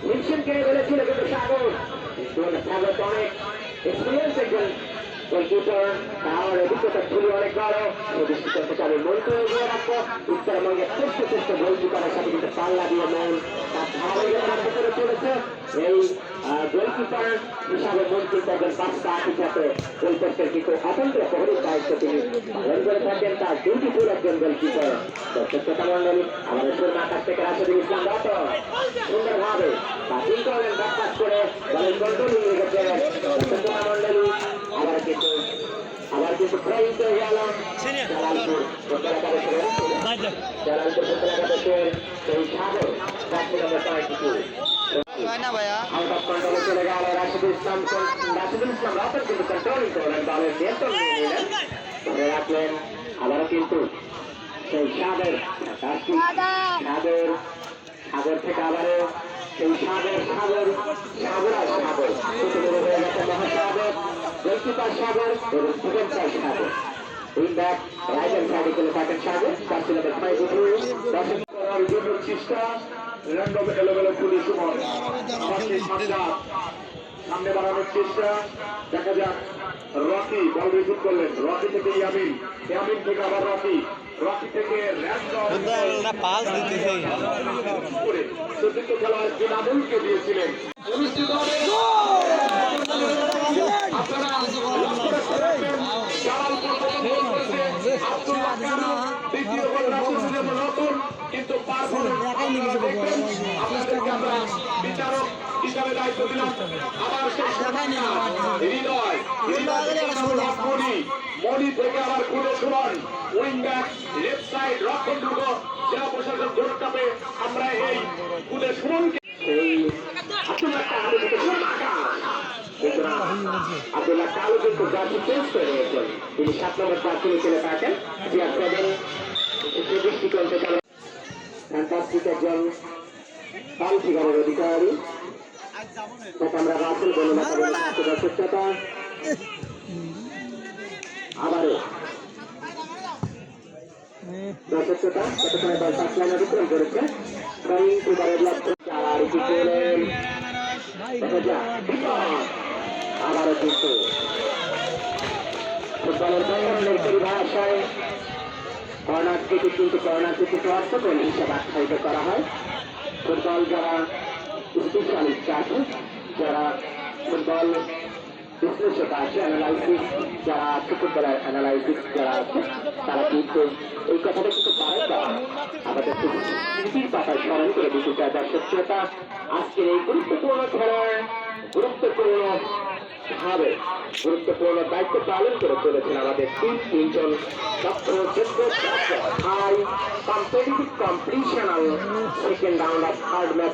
হিমশিম কিনে ফেলেছিল কিন্তু সাগর সাগর অনেক এক্সপিরিয়েন্স একজন গোলকিপার, তার অভিজ্ঞতা খুবই অনেক বড়। দৃষ্টি করতে চাবে মনকে এগিয়ে রাখবো উত্তরবঙ্গের শ্রেষ্ঠ শ্রেষ্ঠ গোলকিপারের সাথে কিন্তু পাল্লা দিয়ে মন তার ধারাবাহিকতার ভিতরে চলেছে। এই গোলকিপার হিসাবে মন কিন্তু একজন বাচ্চা আটিকাতে গোলপোস্টের কিন্তু অতন্ত্র প্রহরীর দায়িত্ব তিনি পালন করে থাকেন। তার ডিউটিফুল একজন গোলকিপার। দর্শকতা মন্ডলী আমাদের সুরমা আকাশ থেকে রাশেদুল ইসলাম রত সুন্দরভাবে ব্যাটিং করেন, ব্যাকপাস করে বলের কন্ট্রোল নিয়ে গেছে। দর্শকতা মন্ডলী আবার কিন্তু প্রয়োগ হয়ে গেল জালালপুর উপত্যকাদেশের সেই সাগর প্রার্থী নম্বর 22 চলে গেল রাশেদুল ইসলাম রাতের কিন্তু কন্ট্রোলিং করলেন, দলের নিয়ন্ত্রণ নিয়ে নিলেন, ধরে রাখলেন। আবারও কিন্তু সেই সাগর থেকে আবারও সেই সাগর হয়ে গেছে মহাসাগর, গোলকিপার সাগর এবং ডিফেন্সার সাগর। উইংব্যাক রাইট হ্যান্ড সাইডে চলে থাকেন সাগর, প্রার্থী নম্বর 22 চেষ্টা র্যান্ডম এলোমেলো পুলিশ সুমন সামনে বাড়ানোর চেষ্টা। দেখা যাক রকি বল রিসিভ করলেন, রকি থেকে ইয়ামিন থেকে আবার রকি থেকে চতুর্থ খেলোয়াড় জিনাদুলকে দিয়েছিলেন। অনুষ্ঠিত হবে নতুন কিন্তু আপনাদেরকে আমরা বিচারক হিসাবে দায়িত্ব দিলাম। আবার মণি থেকে আবার খুলে Suman wing back left side রক্ষণ দুর্গ জেলা প্রশাসন জোর চাপে আমরা এই খুলে সুমনকে আব্দুল্লাহ কালু কিন্তু জার্সি চেঞ্জ করে নিয়েছেন। তিনি 7 নম্বর জার্সি খেলে থাকেন। দৃষ্টিকোণে ফ্যান্টাস্টিক একজন পাল ফিগারের অধিকারী আমরা রাসেল বলে দর্শকতা। আবারও দর্শকতা কতক্ষণে দল পাঁচলাইন অতিক্রম করেছে। আবারও কিন্তু ফুটবলের বঙ্গনের পরিভাষায় কর্নার থেকে কিন্তু অর্থকরণ হিসাবে আখ্যায়িত করা হয়। ফুটবল যারা স্পেশালিস্ট আছে, যারা ফুটবল বিশ্লেষক আছে, অ্যানালাইসিস যারা আছে, ফুটবলের অ্যানালাইসিস যারা আছে, তারা কিন্তু এই কথাটা কিন্তু আমাদের স্মৃতির পাতায় স্মরণ করে দিতে চায়। দর্শকতা আজকের এই গুরুত্বপূর্ণ খেলায় গুরুত্বপূর্ণ দায়িত্ব পালন করে চলেছেন আমাদের তিনজন দক্ষ যোগ্য high competitive competitional second round of third match